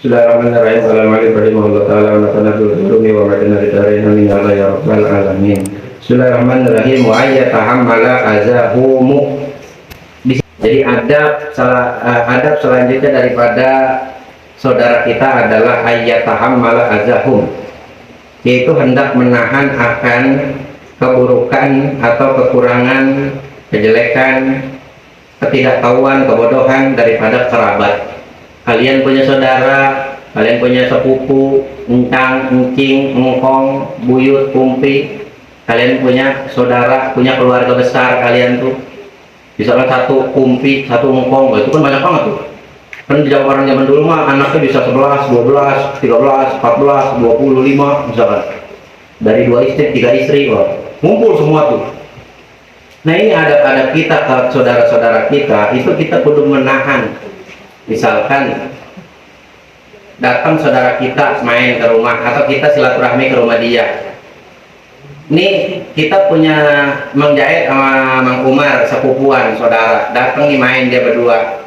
Bismillahirrahmanirrahim. Assalamualaikum warahmatullahi wabarakatuh. Bismillahirrahmanirrahim. Wa ayatahammala azahumu. Jadi adab selanjutnya daripada saudara kita adalah ayatahammala azahum, yaitu hendak menahan akan keburukan atau kekurangan, kejelekan, ketidaktahuan, kebodohan daripada kerabat. Kalian punya saudara, kalian punya sepupu, engkang, engking, engkong, buyut, kumpi, kalian punya saudara, punya keluarga besar kalian tuh. Misalkan satu kumpi, satu engkong, itu kan banyak banget tuh. Kan di orang zaman dulu mah anaknya bisa 11, 12, 13, 14, 25 misalkan. Dari 2 istri, 3 istri, wah, ngumpul semua tuh. Nah ini adab-adab kita ke saudara-saudara kita, itu kita kudu menahan. Misalkan datang saudara kita main ke rumah atau kita silaturahmi ke rumah dia. Nih kita punya Mang Jahit sama Mang Umar sepupuan saudara, datang nih main dia berdua.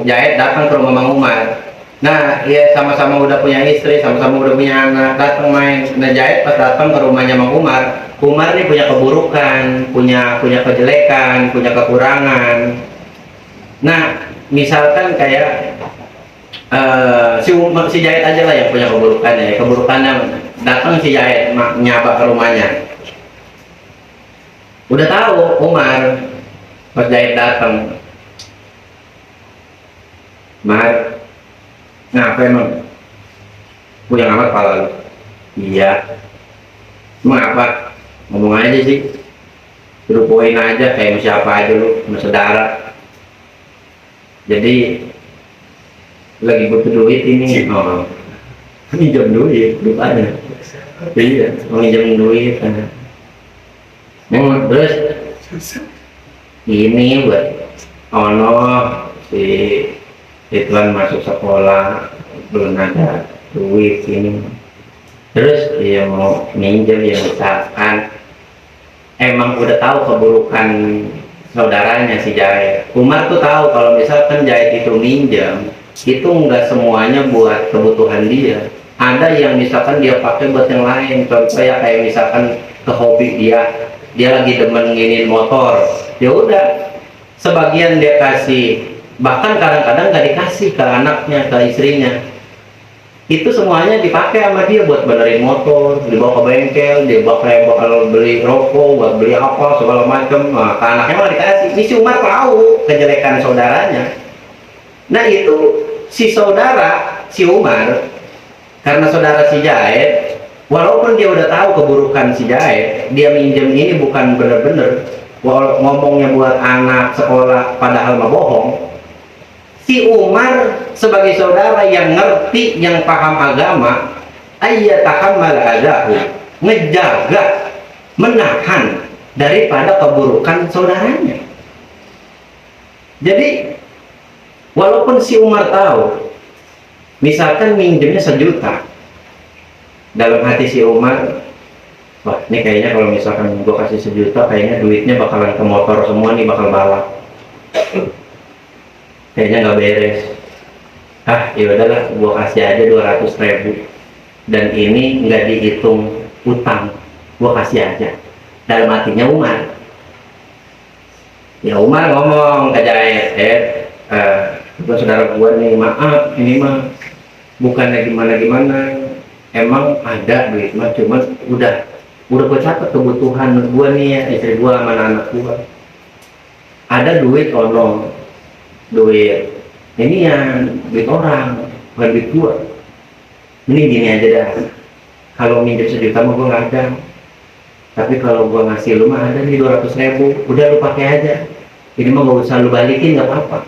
Jahit datang ke rumah Mang Umar. Nah ya sama-sama udah punya istri, sama-sama udah punya anak, datang main. Nah Jahit pas datang ke rumahnya Mang Umar, Umar nih punya keburukan, punya kejelekan, punya kekurangan. Nah misalkan kayak si Jahit aja lah yang punya keburukannya datang si Jahit nyaba ke rumahnya, udah tahu Umar pas Jahit datang, Mar, ngapa emang punya amat pala lu? Iya, emang apa? Ngomong aja sih, suruh poin aja kayak siapa aja lu, sama saudara. Jadi lagi butuh duit ini, minjam duit, rupanya. Iya, minjam duit. Memang terus ini buat si Ridwan masuk sekolah belum ada duit ini. Terus dia mau minjam ya misalkan emang udah tahu keburukan saudaranya si Jahit. Umar tuh tahu kalau misalkan Jahit itu minjam, itu enggak semuanya buat kebutuhan dia. Ada yang misalkan dia pakai buat yang lain. Contoh ya kayak misalkan ke hobi dia lagi demen nginin motor. Ya udah, sebagian dia kasih, bahkan kadang-kadang nggak dikasih ke anaknya, ke istrinya. Itu semuanya dipakai sama dia buat benerin motor, dibawa ke bengkel, dia bakal beli rokok, buat beli apa segala macam. Nah, ke anaknya malah dikasih. Ini si Umar tahu kejelekan saudaranya. Nah itu si saudara, si Umar, karena saudara si Jahit, walaupun dia udah tahu keburukan si Jahit, dia minjem ini bukan bener-bener, ngomongnya buat anak sekolah padahal mah bohong. Si Umar sebagai saudara yang ngerti, yang paham agama, ayyatahammal adahu, ngejaga, menahan daripada keburukan saudaranya. Jadi walaupun si Umar tahu, misalkan minjemnya 1 juta, dalam hati si Umar, wah ini kayaknya kalau misalkan gue kasih 1 juta, kayaknya duitnya bakalan ke motor semua nih, bakal balap. Kayaknya nggak beres. Ya udahlah, gue kasih aja 200.000, dan ini nggak dihitung utang, gue kasih aja. Dalam hatinya Umar. Ya Umar ngomong ke Jahit, saudara gua nih, maaf ini mah bukannya gimana emang ada duit mah, cuman udah gua catat kebutuhan gua nih ya, istri gua sama anak gua ada duit, duit ini yang duit orang, bukan duit gua. Ini gini aja dah, kalau minjem 1 juta mah gua nggak ada, tapi kalau gua ngasih lu mah ada nih 200.000, udah lu pakai aja, ini mah gak usah lu balikin, nggak apa-apa.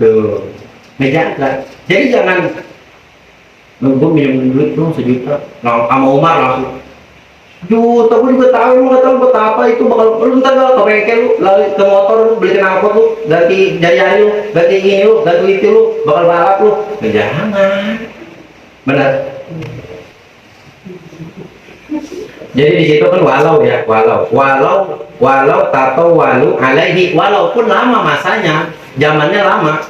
Tuh, ngejaga. Jadi jangan gue minjem duit dong 1 juta, nah sama Umar langsung juta, gue juga tahu, lu nggak tahu buat apa itu, bakal lu ntar ke bengkel lu, lari ke motor lu, beli knalpot lu, ganti jari-jari lu, ganti ini lu, ganti itu lu, bakal balap lu. Jangan, benar. Jadi di situ kan walau tato walu alaihi, walaupun lama masanya, zamannya lama.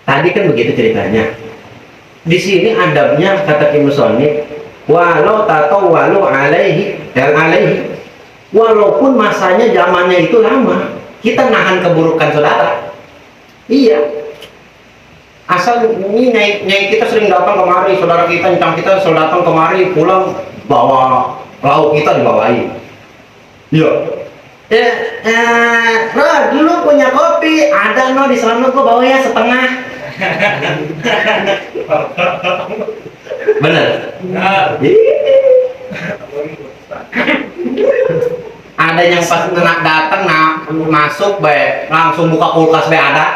Tadi kan begitu ceritanya. Di sini adabnya kata Kim Musonib, walau tato walau alaihi dan alaihi, walaupun masanya zamannya itu lama, kita nahan keburukan saudara. Iya. Asal ini nyai kita sering datang kemari, saudara kita nyang kita selalu datang kemari, pulang bawa lauk kita dibawain. Iya. Bro, dulu punya kopi, ada no di sana gua bawa ya setengah. Bener. Ada yang pas nak datang masuk baik langsung buka kulkas baik ada.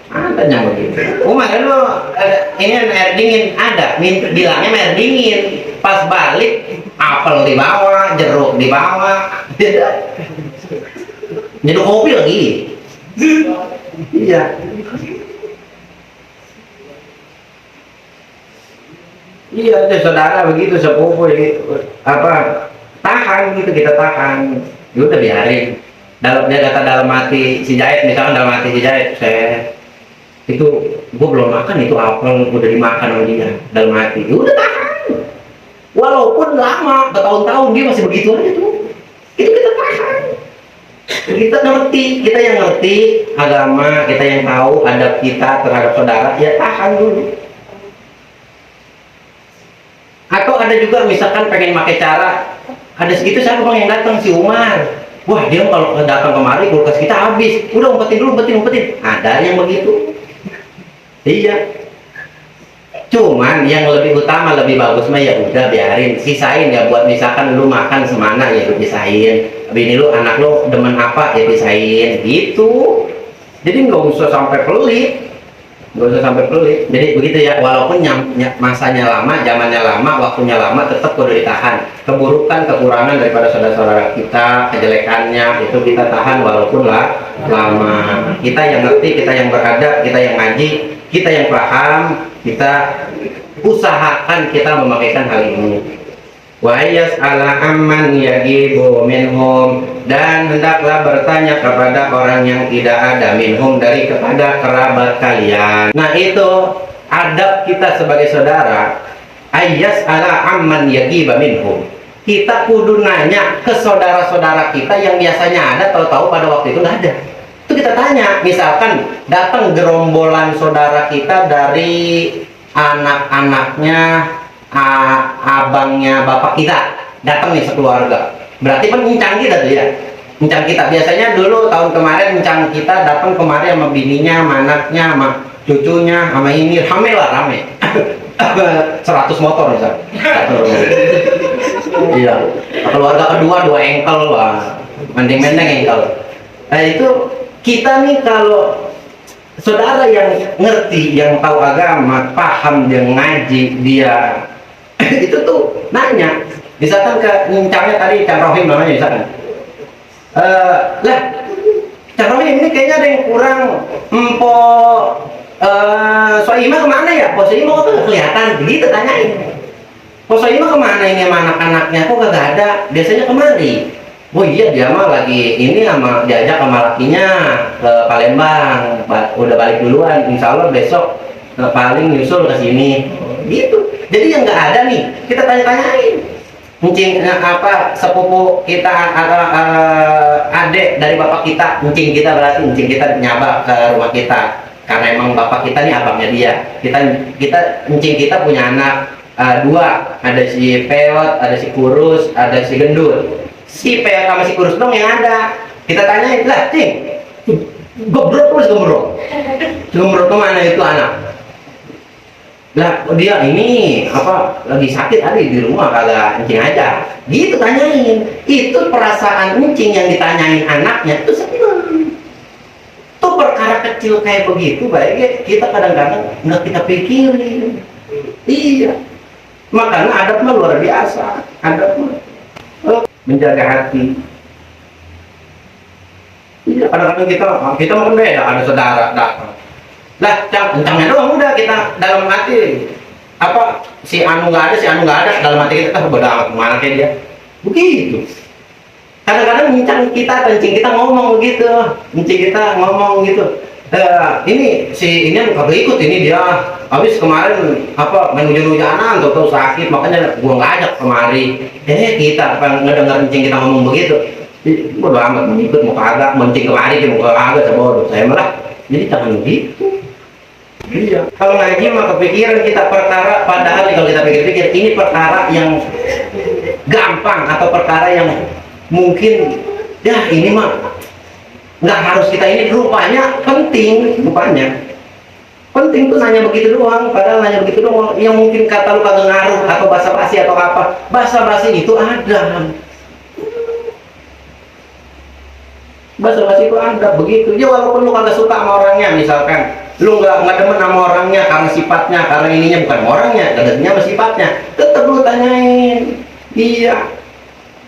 Ada yang begitu. Makanya lu ini air dingin ada, bilangnya air dingin. Pas balik apel di bawah, jeruk di bawah. Nyeduh kopi lagi. Iya. Iya, deh, saudara begitu, sepupu gitu. Apa tahan gitu, kita tahan. Ya udah biarin. Dia kata dalam hati si Jahit, misalkan dalam hati si Jahit, saya itu gue belum makan itu apel udah dimakan sama dia dalam hati. Ya udah tahan. Walaupun lama, bertahun-tahun dia masih begitu aja tuh. Itu kita tahan. Kita ngerti, kita yang ngerti agama, kita yang tahu adab kita terhadap saudara, ya tahan dulu. Atau ada juga misalkan pengen pakai cara, ada segitu siapa bang yang datang si Umar. Wah dia kalau datang kemari kulkas kita habis, udah umpetin dulu, umpetin. Ada yang begitu. Iya. Cuman yang lebih utama, lebih bagus mah ya udah biarin, sisain ya buat misalkan lu makan semana ya lu pisahin. Bini lu, anak lu demen apa ya pisahin gitu. Jadi nggak usah sampai pelit. Jadi begitu ya, walaupun masanya lama, zamannya lama, waktunya lama, tetap kudu ditahan. Keburukan, kekurangan daripada saudara-saudara kita, kejelekannya itu kita tahan walaupun lama. Kita yang ngerti, kita yang beradab, kita yang ngaji, kita yang paham, kita usahakan kita memakaikan hal ini. Wa yas'ala amman yagibu minhum, dan hendaklah bertanya kepada orang yang tidak ada minhum dari kepada kerabat kalian. Nah itu adab kita sebagai saudara, ayyas'ala amman yagiba minhum. Kita kudu nanya ke saudara-saudara kita yang biasanya ada, tahu-tahu pada waktu itu nggak ada. Itu kita tanya, misalkan datang gerombolan saudara kita dari anak-anaknya, abangnya bapak kita datang nih sekeluarga, berarti kan encang kita tuh ya, encang kita. Biasanya dulu tahun kemarin encang kita datang kemarin sama bininya, sama anaknya, sama cucunya, sama ini rame 100 motor misal. Iya, keluarga kedua 2 engkel, wah mending-mending engkel. Nah itu kita nih kalau saudara yang ngerti, yang tahu agama, paham, dia ngaji, dia itu tuh nanya, misalkan ke encangnya tadi, Cang Rohim namanya misalkan, lah Cang Rohim ini kayaknya ada yang kurang, Soima kemana ya? Soima kok kelihatan, begitu tanyain. Soima kemana ini sama anak-anaknya, kok gak ada, biasanya kemari. Oh iya dia mah lagi ini sama diajak sama lakinya ke Palembang, udah balik duluan, insya Allah besok paling nyusul ke sini gitu. Jadi yang nggak ada nih kita tanya-tanyain, encing apa sepupu kita, adik dari bapak kita, encing kita berarti encing kita nyabak ke rumah kita karena emang bapak kita nih abangnya dia. Kita encing kita punya anak 2, ada si Peot, ada si Kurus, ada si Gendut. Si Peot sama si Kurus dong yang ada. Kita tanyain, lah cing gebrok terus gembrok kemana itu anak? Lah dia ini apa lagi sakit ada di rumah, kagak encing aja gitu tanyain. Itu perasaan encing yang ditanyain anaknya itu seneng. Tuh perkara kecil kayak begitu baiknya kita kadang-kadang nggak kita pikirin. Iya, makanya adab mah luar biasa. Adab mah menjaga hati. Iya, kadang-kadang kita mungkin beda, ada saudara datang. Lah, encangnya doang udah kita dalam hati apa si anu nggak ada, dalam hati kita bodo amat kemana kayak dia. Begitu. Kadang-kadang encang kita, kencing kita ngomong begitu, encing kita ngomong gitu. Ini si ini yang kagak ikut, ini dia habis kemarin apa main hujan-hujanan atau sakit, makanya gua ngajak kemari. Kita ngedenger encing kita ngomong begitu, bodo amat mau ikut mau kagak, mencing kemari dia mau kagak, sebodoh saya malah. Jadi jangan begitu. Iya, kalau ngaji mah kepikiran kita perkara, padahal kalau kita pikir-pikir ini perkara yang gampang atau perkara yang mungkin ya ini mah nggak harus kita ini, rupanya penting, penting tuh nanya begitu doang, padahal nanya begitu doang yang mungkin kata lu kagak ngaruh atau basa-basi atau apa, basa-basi itu ada, basa-basi itu ada begitu ya, walaupun lu kagak suka sama orangnya, misalkan lu nggak demen sama orangnya karena sifatnya, karena ininya bukan orangnya, kadangnya sama sifatnya, tetap lu tanyain. Iya,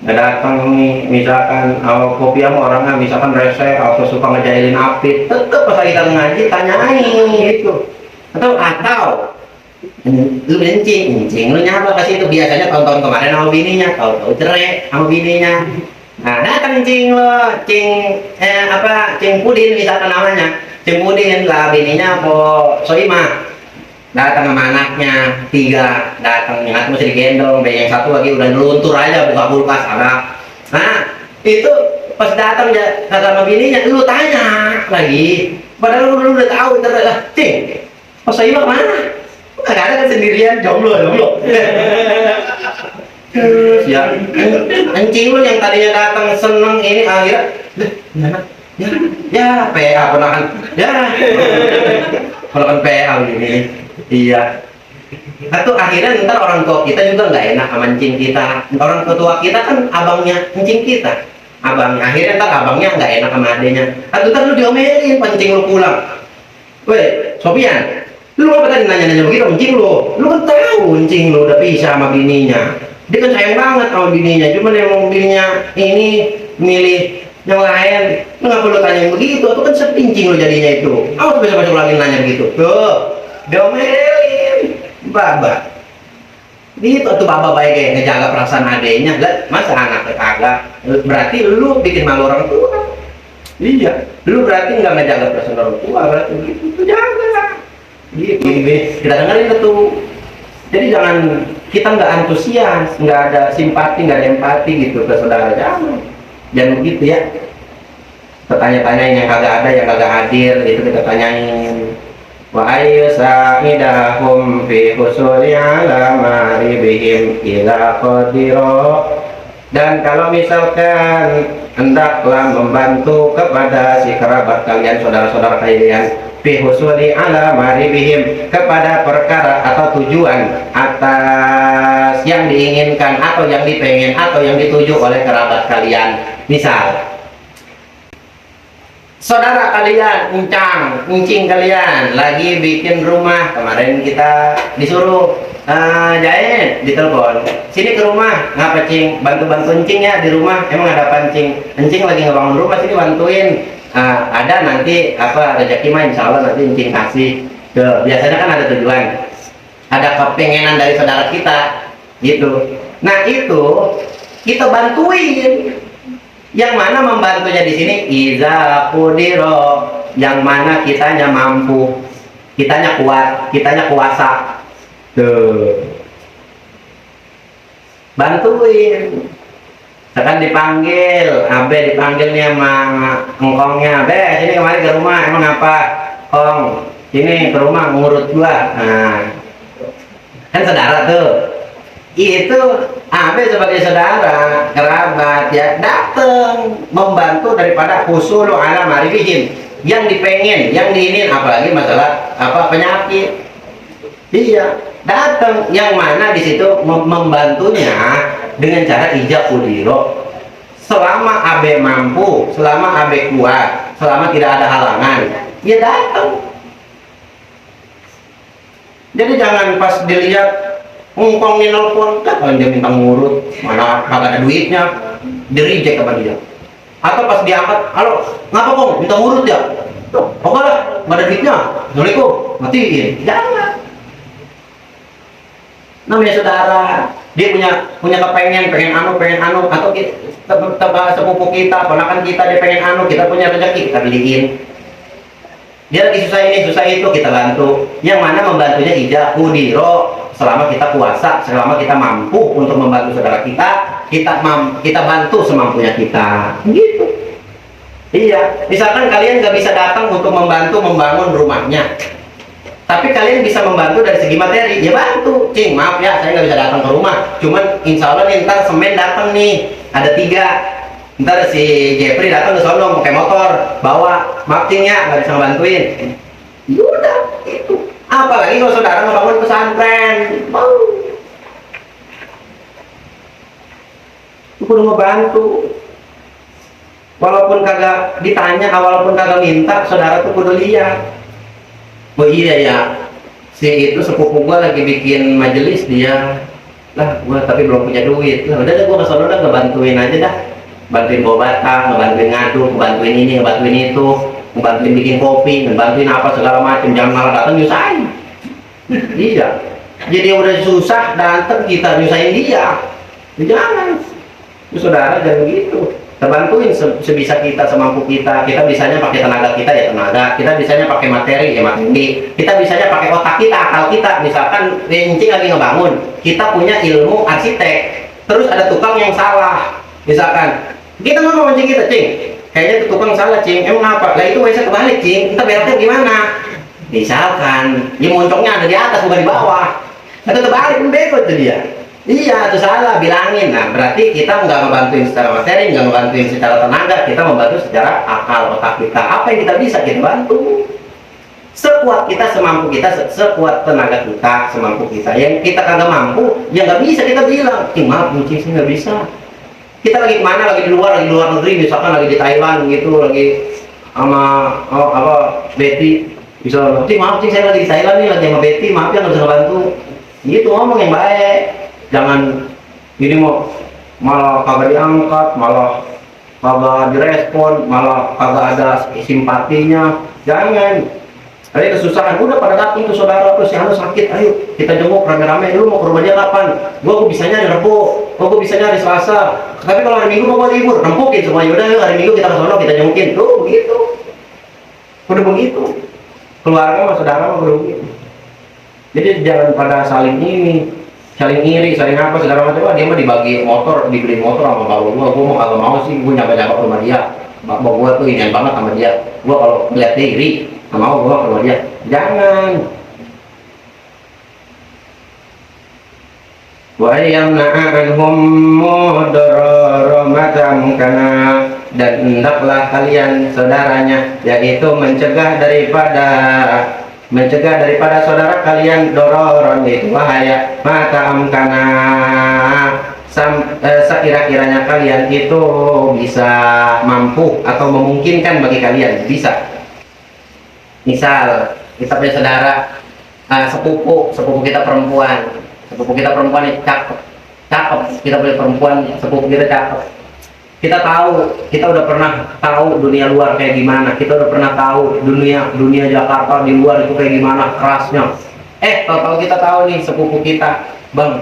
nggak datang nih misalkan kopi sama orangnya misalkan rese atau suka ngejailin api, tetep pas kita ngaji tanyain gitu. Atau lu encing lu nyapa kasih itu, biasanya tahun-tahun kemarin sama bininya, tahu cerai sama bininya, nah datang encing lo, cing Pudin misalkan namanya, cing Pudin lah bininya Soimah, datang sama anaknya 3, datang yang satu masih digendong, yang satu lagi udah luntur aja buka kulkas ada. Nah itu pas datang ya sama bininya, lu tanya lagi, padahal lu udah tahu terus cing pas saya mana, nggak ada kan, sendirian jomblo terus ya anjing lu yang tadinya datang seneng ini akhirnya ya PA ponakan ya ponakan PA ini. Iya, atau akhirnya ntar orang tua kita juga nggak enak sama encing kita, orang tua kita kan abangnya encing kita, abangnya, akhirnya ntar abangnya nggak enak sama adenya, atau ntar lu diomelin pancing lu pulang, weh Sofian, lu apa tadi nanya-nanya begitu encing lu kan tahu encing lu udah pisah sama bininya, dia kan sayang banget sama bininya, cuman emang bininya ini milih yang lain, lu nggak perlu tanya begitu, atau kan sepincing lu jadinya itu, awas besok-besok lagi nanya begitu, tuh domelin baba itu tuh, baba baik kayak ngejaga perasaan adenya lah, masa anaknya kagak, berarti lu bikin malu orang tua. Iya, lu berarti nggak ngejaga perasaan orang tua, berarti gitu tuh jaga gitu. Kita dengerin tuh, jadi jangan kita nggak antusias, nggak ada simpati, nggak ada empati gitu ke saudara, jangan begitu ya. Kita tanya-tanyain yang kagak ada, yang kagak hadir gitu, kita tanyain. Wa ayyusa'idahum fi husuli ala maribihim ila qadiro, dan kalau misalkan hendaklah membantu kepada si kerabat kalian, saudara-saudara kalian, fi husuli ala maribihim, kepada perkara atau tujuan atas yang diinginkan atau yang dipengen atau yang dituju oleh kerabat kalian. Misal saudara kalian, encing kalian lagi bikin rumah, kemarin kita disuruh jahit, ditelepon sini ke rumah, ngapa cing, bantu-bantu encing ya di rumah, emang ada pancing, encing lagi ngebangun rumah sini bantuin, ada nanti apa rezeki mah insya Allah nanti encing kasih. Tuh, biasanya kan ada tujuan, ada kepengenan dari saudara kita gitu, nah itu kita bantuin. Yang mana membantunya di sini iza qudiro, yang mana kitanya mampu, kitanya kuat, kitanya kuasa. Tuh, bantuin. Sekarang dipanggil, Abe dipanggil nih sama engkongnya, Abe sini kemari ke rumah, emang apa? Kong, sini ke rumah ngurut gua. Nah, kan saudara tuh. Itu Abe sebagai saudara kerabat ya datang membantu daripada husulu ala maribihim, yang dipengen, yang diinin, apalagi masalah apa penyakit. Iya, datang, yang mana di situ membantunya dengan cara ijab udiro, selama Abe mampu, selama Abe kuat, selama tidak ada halangan, ya datang. Jadi jangan pas dilihat ngkong nih nelpon, kan dia minta ngurut, mana kagak ada duitnya, di-reject sama dia. Atau pas diangkat, halo, ngapa kong, minta ngurut ya? Tuh, oke lah, nggak ada duitnya, assalamualaikum, matiin. Jangan. Namanya saudara, dia punya kepengen, pengen anu, atau sepupu kita, ponakan kita, dia pengen anu, kita punya rezeki, kita beliin. dia lagi susah ini susah itu kita bantu. Yang mana membantunya ija udiro, selama kita puasa, selama kita mampu untuk membantu saudara kita, kita bantu semampunya kita gitu. Iya, misalkan kalian nggak bisa datang untuk membantu membangun rumahnya, tapi kalian bisa membantu dari segi materi, ya bantu. Cing, maaf ya, saya nggak bisa datang ke rumah. Cuman insya Allah nih, ntar semen datang nih, ada 3. Ntar si Jeffrey datang ke sono pakai motor, bawa. Maaf Cing ya, nggak bisa ngebantuin. Yaudah, itu. Apalagi kalau saudara ngebangun pesantren, itu kudu ngebantu. Walaupun kagak ditanya, walaupun kagak minta, saudara tuh kudu lihat. Oh iya ya, si itu sepupu gua lagi bikin majelis, dia lah gua tapi belum punya duit. Nah, udah deh gua kesana udah ngebantuin aja dah, bantuin bawa batang, ngebantuin ngaduk, ngebantuin ini, ngebantuin itu, ngebantuin bikin kopi, ngebantuin apa segala macam. Jangan malah datang nyusahin. Iya, jadi udah susah datang kita nyusahin dia. Jangan, saudara jangan gitu. Kita bantuin sebisa kita, semampu kita. Kita bisanya pakai tenaga kita ya tenaga, kita bisanya pakai materi ya materi, kita bisanya pakai otak kita, akal kita. Misalkan Encing lagi ngebangun, kita punya ilmu arsitek, terus ada tukang yang salah, misalkan kita ngomong Cing, kita Cing, kayaknya itu tukang salah Cing, emang apa? Lah itu WC kebalik Cing, kita beloknya gimana? Misalkan, ya moncongnya ada di atas bukan di bawah, atau kebalik pun bego itu dia. Iya, itu salah, bilangin. Nah, berarti kita nggak ngebantuin secara materi, nggak ngebantuin secara tenaga, kita membantu secara akal otak kita. Apa yang kita bisa, kita bantu. Sekuat kita, semampu kita, sekuat tenaga kita, semampu kita. Yang kita kagak mampu, yang nggak bisa kita bilang, maaf, mungkin saya nggak bisa. Kita lagi kemana, lagi di luar negeri, misalkan lagi di Thailand gitu, lagi sama Betty, bisa, maaf, saya lagi di Thailand nih, lagi sama Betty, maaf ya nggak bisa ngebantu. Gitu ngomong yang baik. Jangan ini mau malah kagak diangkat, malah kagak direspon, malah kagak ada simpatinya. Jangan. Ada kesusahan, udah pada datang tuh saudara tuh si anu sakit, ayo kita jenguk rame-rame. Lu mau ke rumah dia kapan? Gua bisanya hari Rabu, gua bisanya hari Selasa. Tapi kalau hari Minggu gua mau libur, rempukin semua. Yaudah hari Minggu kita ke sono, kita jengukin. Tuh begitu. Udah begitu. Keluarga sama saudara mah begitu. Jadi jangan pada saling iri, saling apa segala macam. Dia mah dibagi motor, dibeli motor sama bapak gua mau kagak mau sih, gua nyampe ke rumah dia. Bapak gua tuh ini banget sama dia. Gua kalau melihat dia iri, nggak mau gua ke rumah dia. Jangan. Wa yamna'anhum mudarrara macam kana, dan hendaklah kalian saudaranya, yaitu mencegah daripada saudara kalian dororon itu bahaya, mata amkana sekira-kiranya kalian itu bisa mampu atau memungkinkan bagi kalian bisa. Misal kita punya saudara sepupu kita perempuan ini cakep, kita punya perempuan sepupu kita cakep. Kita tahu, kita udah pernah tahu dunia luar kayak gimana, kita udah pernah tahu dunia Jakarta di luar itu kayak gimana kerasnya. Tahu kita tahu nih sepupu kita, bang,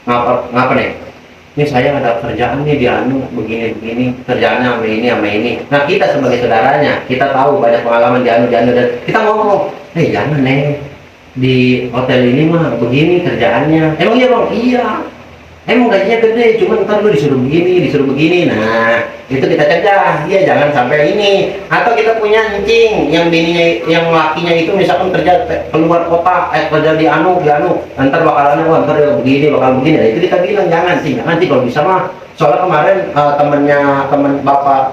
ngapa nih? Ini saya ada kerjaan nih di anu begini kerjaannya sama ini. Nah kita sebagai saudaranya, kita tahu banyak pengalaman di anu dan kita ngomong, jangan nih di hotel ini mah begini kerjaannya. Emang iya bang? Iya. Emang gajinya gede, cuma ntar lu disuruh begini. Nah, itu kita cegah dia jangan sampai ini. Atau kita punya Encing yang bininya, yang lakinya itu misalkan kerja keluar kota, kerja di anu, ntar bakalannya ntar bakal begini. Nah, itu kita bilang jangan sih, nanti kalau bisa mah. Soalnya kemarin temen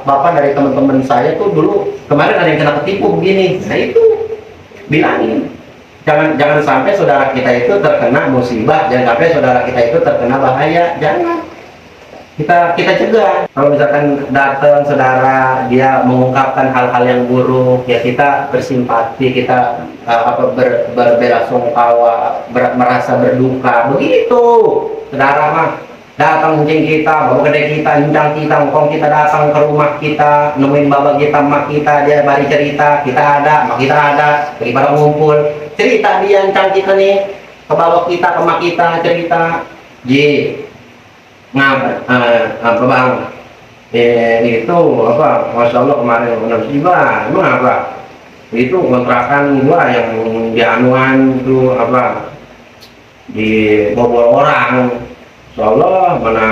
bapak dari teman-teman saya tuh dulu kemarin ada yang kena ketipu begini. Nah itu bilangin. Jangan sampai saudara kita itu terkena musibah, jangan sampai saudara kita itu terkena bahaya, jangan. Kita cegah. Kalau misalkan datang saudara dia mengungkapkan hal-hal yang buruk, ya kita bersimpati, kita berbelasungkawa, merasa berduka, begitu. Saudara mah datang Encing kita, bapak gede kita, incang kita, ngkong kita datang ke rumah kita, nemuin bapak kita, mak kita, dia bari cerita, kita ada, mak kita ada, lagi pada ngumpul, cerita dia incang kita nih, ke bapak kita, ke mak kita, cerita, apa bang? Itu apa? Masya Allah kemarin musibah, emang apa? Itu kontrakan gua yang di anuan tuh apa, di bobol orang. Soalnya mana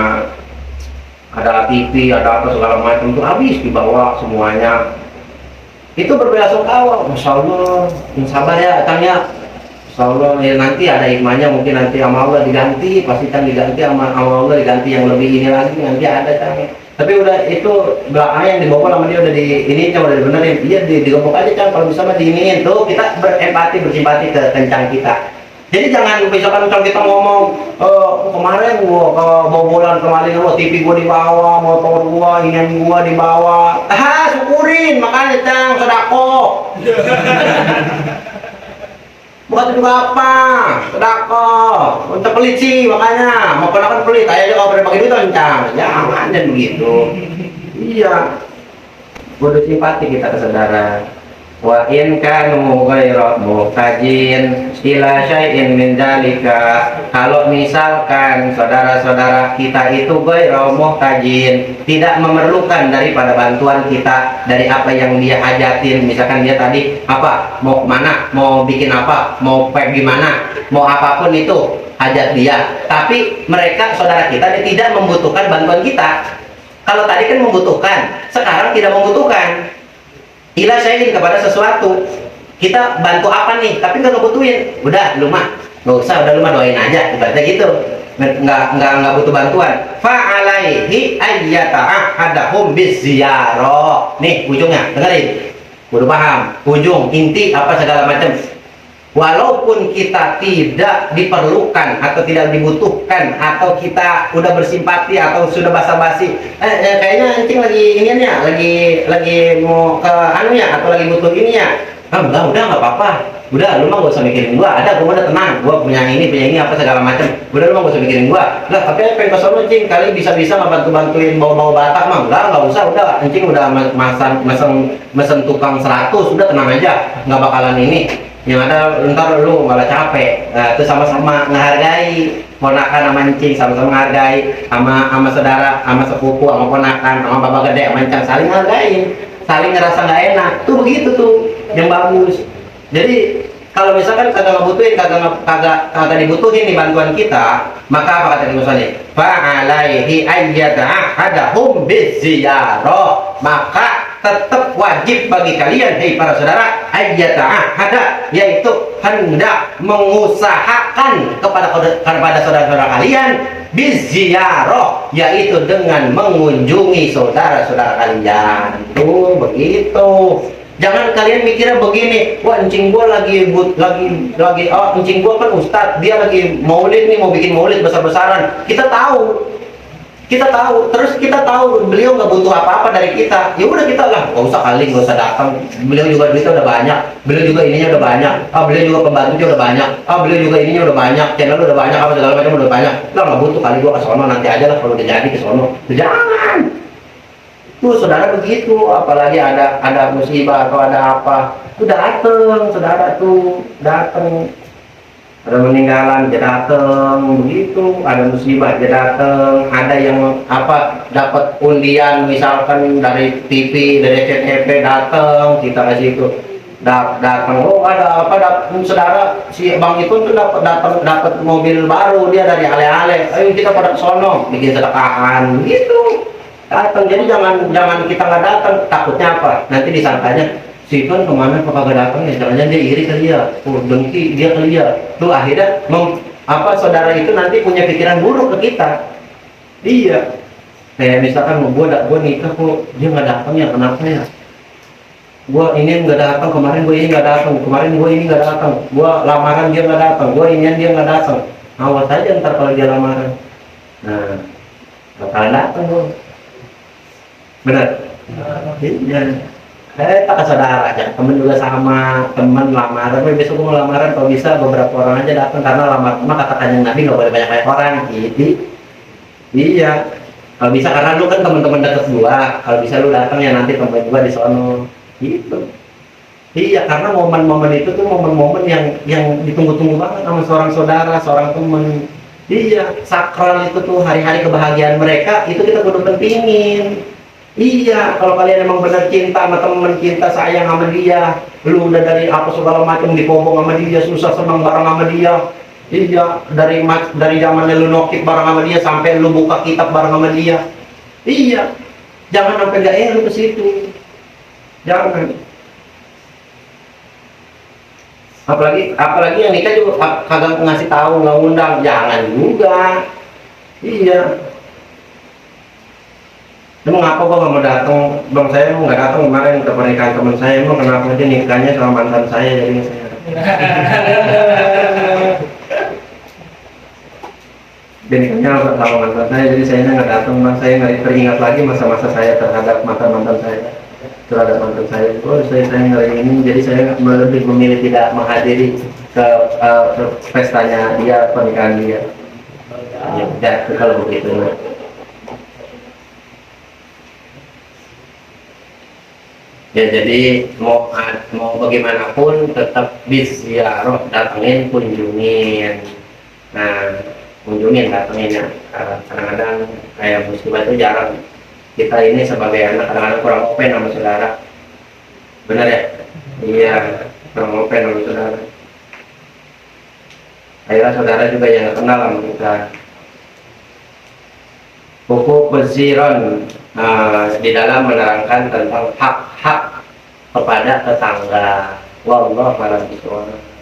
ada TV, ada apa segala macam tuh habis dibawa semuanya. Itu berbela-sungkawa, masya Allah, yang sabar ya Kang ya. Insya Allah ya, nanti ada hikmahnya, mungkin nanti sama Allah diganti, pasti kan diganti sama Allah, diganti yang lebih ini lagi, nanti ada Kang ya. Tapi udah itu belakangnya yang dibobol sama dia udah di ini udah dibenerin, iya digembok aja Kang, kalau bisa mah diiniin tuh, kita berempati bersimpati ke kencang kita. Jadi jangan misalkan kalau kita ngomong kemarin gua ke bobolan kemarin gua TV gua dibawa, motor gua, inian gua dibawa. Syukurin makanya Cang, sedekah. Bukan juga apa, sedekah. Untuk pelit sih makanya, mau kenakan pelit aja kalau pada bagi duit Cang. Jangan dan begitu. Iya. Gua udah simpati kita ke saudara. Wa in kanu ghairu muhtajin ila syai'in min dzalika, kalau misalkan saudara-saudara kita itu ghairu muhtajin, tidak memerlukan daripada bantuan kita dari apa yang dia hajatin, misalkan dia tadi apa, mau kemana, mau bikin apa, mau pergi mana, mau apapun itu hajat dia, tapi mereka saudara kita dia tidak membutuhkan bantuan kita. Kalau tadi kan membutuhkan, sekarang tidak membutuhkan. Ila syai'in, kepada sesuatu, kita bantu apa nih tapi nggak ngebutuhin, udah lu mah nggak usah, udah lu mah doain aja, ibaratnya gitu, nggak butuh bantuan. Fa'alaihi ayyata'ahadahum bizziyarah. Nih ujungnya dengerin, udah paham ujung inti apa segala macam. Walaupun kita tidak diperlukan atau tidak dibutuhkan, atau kita udah bersimpati atau sudah basa-basi, kayaknya Encing lagi iniannya, lagi mau ke anunya atau lagi butuh ininya, udah nggak apa-apa, udah lu mah gak usah mikirin gua, ada gua udah tenang, gua punya ini apa segala macam, udah lu mah gak usah mikirin gua lah. Tapi pengen ke sono Encing, kali bisa bantuin bawa batak mah, nggak usah, udah Encing udah mesen tukang 100, udah tenang aja, nggak bakalan ini. Yang ada ntar lu malah capek. Nah, itu sama-sama menghargai ponakan sama Encing, sama-sama menghargai sama saudara, sama sepupu, sama ponakan, sama bapak gede, sama Encang, saling hargain, saling ngerasa nggak enak. Tuh begitu tuh yang bagus. Jadi kalau misalkan kagak ngebutuhin, kagak dibutuhin nih bantuan kita, maka apa kata Nabi Muhammad? Fa'alaihi ayyata'ahadahum bizziyarah, maka tetap wajib bagi kalian, hei para saudara, ayyata'ahada, yaitu hendak mengusahakan kepada saudara-saudara kalian, bizziyarah, yaitu dengan mengunjungi saudara-saudara kalian. Tuh begitu. Jangan kalian mikirnya begini, wah Encing gua lagi Encing gua kan ustadz, dia lagi maulid nih, mau bikin maulid besar-besaran. Kita tahu, terus kita tahu beliau nggak butuh apa-apa dari kita. Ya udah kita lah, nggak usah kali, nggak usah datang. Beliau juga duitnya udah banyak, beliau juga ininya udah banyak, beliau juga pembantunya udah banyak, beliau juga ininya udah banyak, channel udah banyak, apa segala macam udah banyak. Lah nggak butuh kali gua ke sono, nanti aja lah kalau udah jadi ke sono. Jangan. Tuh saudara begitu, apalagi ada musibah atau ada apa, tuh dateng saudara, tuh dateng, ada meninggalan dia dateng, begitu ada musibah dia dateng, ada yang apa dapat undian misalkan dari TV, dari CTV, dateng kita kasih itu, datang, oh ada apa, saudara si bang itu tuh dapat mobil baru dia dari ale-ale, ayo kita pada kesono bikin sedekahan gitu. Datang. Jadi jangan kita nggak datang, takutnya apa, nanti disangkanya si Ivan kemana kok kagak datang ya, jangan dia iri kali ya, dengki dia kali ya, tuh akhirnya saudara itu nanti punya pikiran buruk ke kita. Iya, kayak misalkan gua nikah kok dia nggak datang ya, kenapa ya, gua ini nggak datang, kemarin gua ini nggak datang, kemarin gua ini nggak datang, gua lamaran dia nggak datang, gua inian dia nggak datang. Awas aja ntar kalau dia lamaran, nah bakalan datang gua. Benar? Iya. Tak ke saudara aja, temen juga sama, temen lamaran, besok gue mau lamaran, kalau bisa beberapa orang aja datang, karena lamaran mah kata kanjeng Nabi nggak boleh banyak orang, gitu. Iya, kalau bisa, karena lu kan teman-teman deket gua, kalau bisa lu datang ya nanti temen gua di sono, gitu. Iya, karena momen-momen itu tuh momen-momen yang ditunggu-tunggu banget sama seorang saudara, seorang temen. Iya, sakral itu tuh hari-hari kebahagiaan mereka, itu kita kudu pentingin. Iya, kalau kalian emang benar cinta sama temen, cinta sayang sama dia, lu udah dari apa segala macam dipobong sama dia, susah senang bareng sama dia. Iya, dari zamannya lu nokip bareng sama dia sampai lu buka kitab bareng sama dia. Iya, jangan sampai gak lu ke situ. Jangan. Apalagi yang nikah juga kagak ngasih tahu, nggak undang, jangan juga. Iya. Emang apa gua nggak mau datang? Bang saya emang nggak datang kemarin ke pernikahan teman saya. Emang kenapa dia nikahnya sama mantan saya, jadi saya. Dia nikahnya sama mantan saya, jadi saya nggak datang. Bang saya nggak teringat lagi masa-masa saya terhadap mantan saya, terhadap mantan saya. Oh saya nggak ini, jadi saya lebih memilih tidak menghadiri ke pestanya dia, pernikahan dia. Ya udah, kalau begitu. Ya jadi mau bagaimanapun tetap ziarah, datengin, kunjungin. Nah, kunjungin, datengin ya. Kadang-kadang kayak musibah itu jarang. Kita ini sebagai anak kadang-kadang kurang open sama saudara. Benar ya? Iya, kurang open sama saudara. Akhirnya saudara juga yang nggak kenal sama kita. Buku Peziron di dalam menerangkan tentang hak-hak kepada tetangga. Wallahu a'lam bishawab.